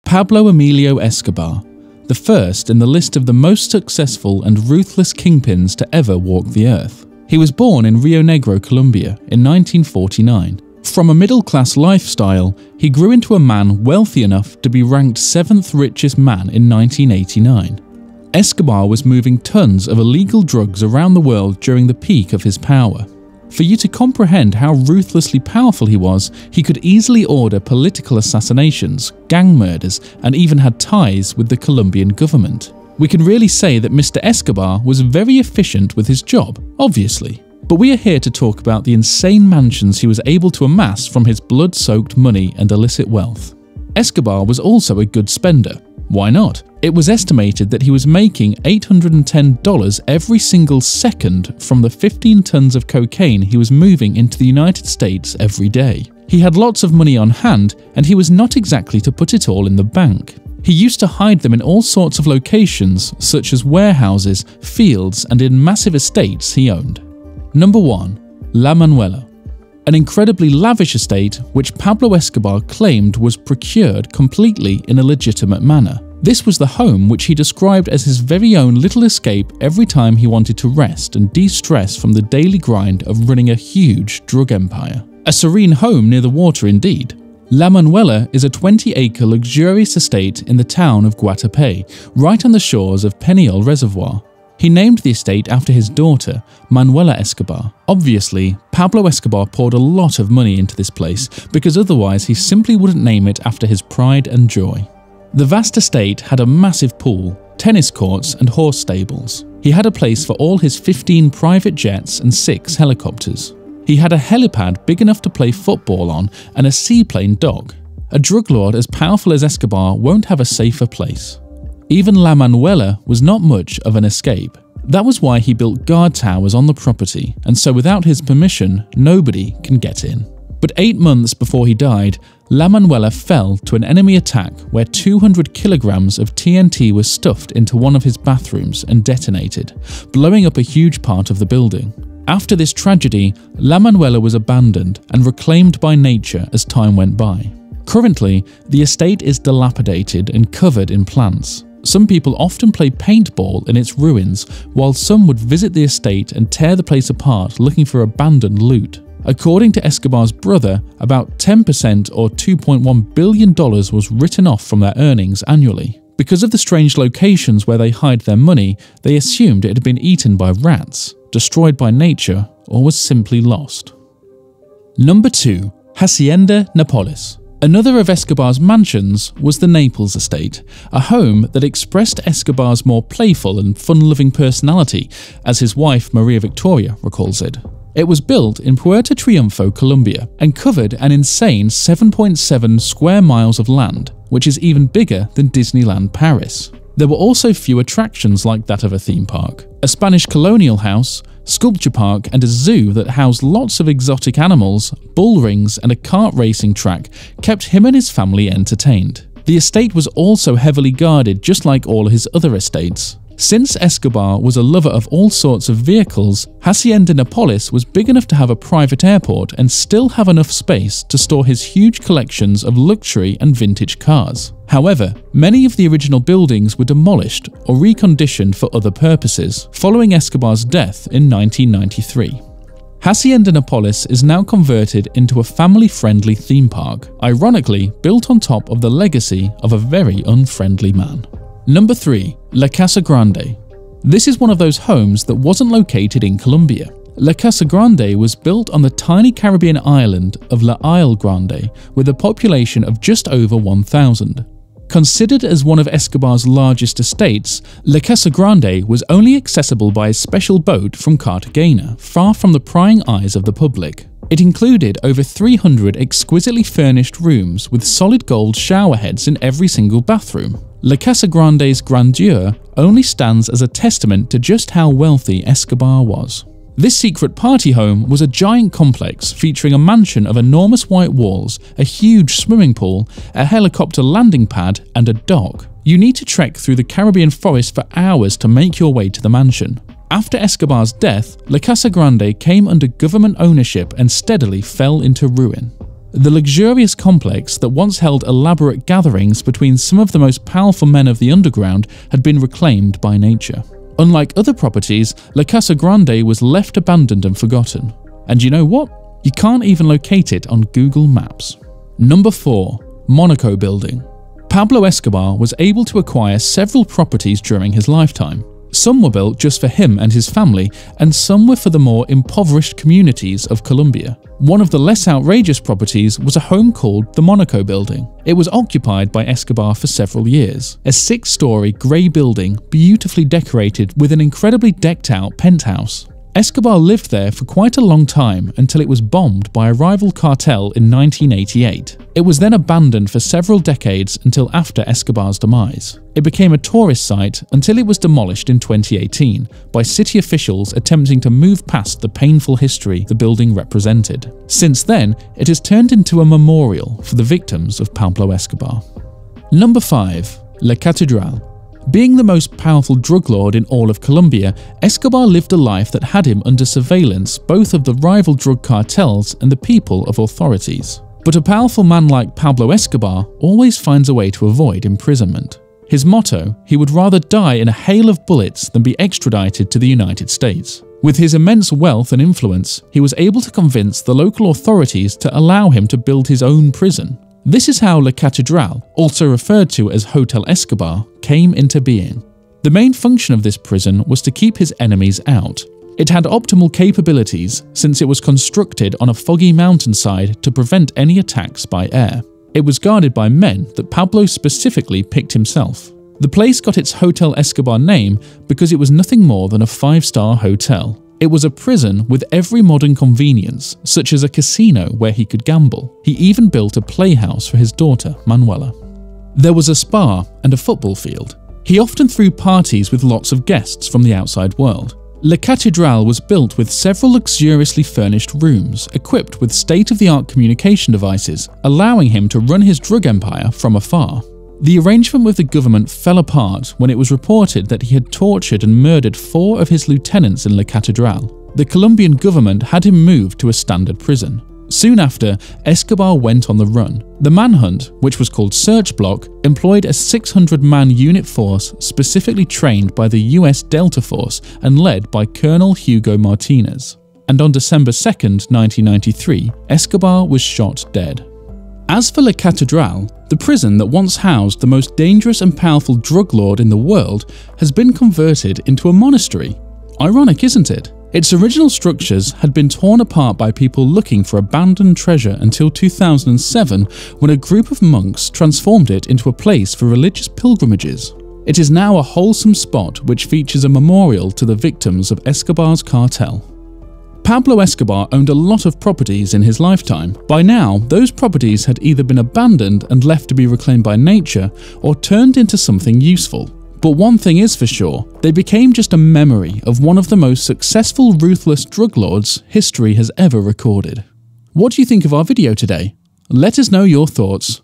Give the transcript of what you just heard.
Pablo Emilio Escobar, the first in the list of the most successful and ruthless kingpins to ever walk the earth. He was born in Rio Negro, Colombia in 1949. From a middle-class lifestyle, he grew into a man wealthy enough to be ranked 7th richest man in 1989. Escobar was moving tons of illegal drugs around the world during the peak of his power. For you to comprehend how ruthlessly powerful he was, he could easily order political assassinations, gang murders, and even had ties with the Colombian government. We can really say that Mr. Escobar was very efficient with his job, obviously. But we are here to talk about the insane mansions he was able to amass from his blood-soaked money and illicit wealth. Escobar was also a good spender. Why not? It was estimated that he was making $810 every single second from the 15 tons of cocaine he was moving into the United States every day. He had lots of money on hand, and he was not exactly to put it all in the bank. He used to hide them in all sorts of locations, such as warehouses, fields, and in massive estates he owned. Number 1. La Manuela. An incredibly lavish estate which Pablo Escobar claimed was procured completely in a legitimate manner. This was the home which he described as his very own little escape every time he wanted to rest and de-stress from the daily grind of running a huge drug empire. A serene home near the water indeed. La Manuela is a 20-acre luxurious estate in the town of Guatapé, right on the shores of Peñol Reservoir. He named the estate after his daughter, Manuela Escobar. Obviously, Pablo Escobar poured a lot of money into this place because otherwise he simply wouldn't name it after his pride and joy. The vast estate had a massive pool, tennis courts and horse stables. He had a place for all his 15 private jets and 6 helicopters. He had a helipad big enough to play football on and a seaplane dock. A drug lord as powerful as Escobar won't have a safer place. Even La Manuela was not much of an escape. That was why he built guard towers on the property, and so without his permission, nobody can get in. But 8 months before he died, La Manuela fell to an enemy attack where 200 kilograms of TNT was stuffed into one of his bathrooms and detonated, blowing up a huge part of the building. After this tragedy, La Manuela was abandoned and reclaimed by nature as time went by. Currently, the estate is dilapidated and covered in plants. Some people often play paintball in its ruins, while some would visit the estate and tear the place apart looking for abandoned loot. According to Escobar's brother, about 10% or $2.1 billion was written off from their earnings annually. Because of the strange locations where they hide their money, they assumed it had been eaten by rats, destroyed by nature, or was simply lost. Number 2. Hacienda Napolis. Another of Escobar's mansions was the Naples estate, a home that expressed Escobar's more playful and fun-loving personality, as his wife Maria Victoria recalls it. It was built in Puerto Triunfo, Colombia, and covered an insane 7.7 square miles of land, which is even bigger than Disneyland Paris. There were also few attractions like that of a theme park. A Spanish colonial house, sculpture park, and a zoo that housed lots of exotic animals, bull rings, and a kart racing track kept him and his family entertained. The estate was also heavily guarded, just like all his other estates. Since Escobar was a lover of all sorts of vehicles, Hacienda Napolis was big enough to have a private airport and still have enough space to store his huge collections of luxury and vintage cars. However, many of the original buildings were demolished or reconditioned for other purposes, following Escobar's death in 1993. Hacienda Napolis is now converted into a family-friendly theme park, ironically built on top of the legacy of a very unfriendly man. Number 3. La Casa Grande. This is one of those homes that wasn't located in Colombia. La Casa Grande was built on the tiny Caribbean island of La Isle Grande with a population of just over 1,000. Considered as one of Escobar's largest estates, La Casa Grande was only accessible by a special boat from Cartagena, far from the prying eyes of the public. It included over 300 exquisitely furnished rooms with solid gold shower heads in every single bathroom. La Casa Grande's grandeur only stands as a testament to just how wealthy Escobar was. This secret party home was a giant complex featuring a mansion of enormous white walls, a huge swimming pool, a helicopter landing pad, and a dock. You need to trek through the Caribbean forest for hours to make your way to the mansion. After Escobar's death, La Casa Grande came under government ownership and steadily fell into ruin. The luxurious complex that once held elaborate gatherings between some of the most powerful men of the underground had been reclaimed by nature. Unlike other properties, La Casa Grande was left abandoned and forgotten. And you know what? You can't even locate it on Google Maps. Number 4. Monaco Building. Pablo Escobar was able to acquire several properties during his lifetime. Some were built just for him and his family, and some were for the more impoverished communities of Colombia. One of the less outrageous properties was a home called the Monaco Building. It was occupied by Escobar for several years. A 6-story grey building, beautifully decorated with an incredibly decked-out penthouse. Escobar lived there for quite a long time until it was bombed by a rival cartel in 1988. It was then abandoned for several decades until after Escobar's demise. It became a tourist site until it was demolished in 2018 by city officials attempting to move past the painful history the building represented. Since then, it has turned into a memorial for the victims of Pablo Escobar. Number 5. La Cathedral. Being the most powerful drug lord in all of Colombia, Escobar lived a life that had him under surveillance both of the rival drug cartels and the people of authorities. But a powerful man like Pablo Escobar always finds a way to avoid imprisonment. His motto, he would rather die in a hail of bullets than be extradited to the United States. With his immense wealth and influence, he was able to convince the local authorities to allow him to build his own prison. This is how La Cathedral, also referred to as Hotel Escobar, came into being. The main function of this prison was to keep his enemies out. It had optimal capabilities since it was constructed on a foggy mountainside to prevent any attacks by air. It was guarded by men that Pablo specifically picked himself. The place got its Hotel Escobar name because it was nothing more than a 5-star hotel. It was a prison with every modern convenience, such as a casino where he could gamble. He even built a playhouse for his daughter, Manuela. There was a spa and a football field. He often threw parties with lots of guests from the outside world. La Cathedral was built with several luxuriously furnished rooms, equipped with state-of-the-art communication devices, allowing him to run his drug empire from afar. The arrangement with the government fell apart when it was reported that he had tortured and murdered 4 of his lieutenants in La Cathedral. The Colombian government had him moved to a standard prison. Soon after, Escobar went on the run. The manhunt, which was called Search Block, employed a 600-man unit force specifically trained by the US Delta Force and led by Colonel Hugo Martinez. And on December 2, 1993, Escobar was shot dead. As for La Cathedral, the prison that once housed the most dangerous and powerful drug lord in the world has been converted into a monastery. Ironic, isn't it? Its original structures had been torn apart by people looking for abandoned treasure until 2007, when a group of monks transformed it into a place for religious pilgrimages. It is now a wholesome spot which features a memorial to the victims of Escobar's cartel. Pablo Escobar owned a lot of properties in his lifetime. By now, those properties had either been abandoned and left to be reclaimed by nature, or turned into something useful. But one thing is for sure, they became just a memory of one of the most successful ruthless drug lords history has ever recorded. What do you think of our video today? Let us know your thoughts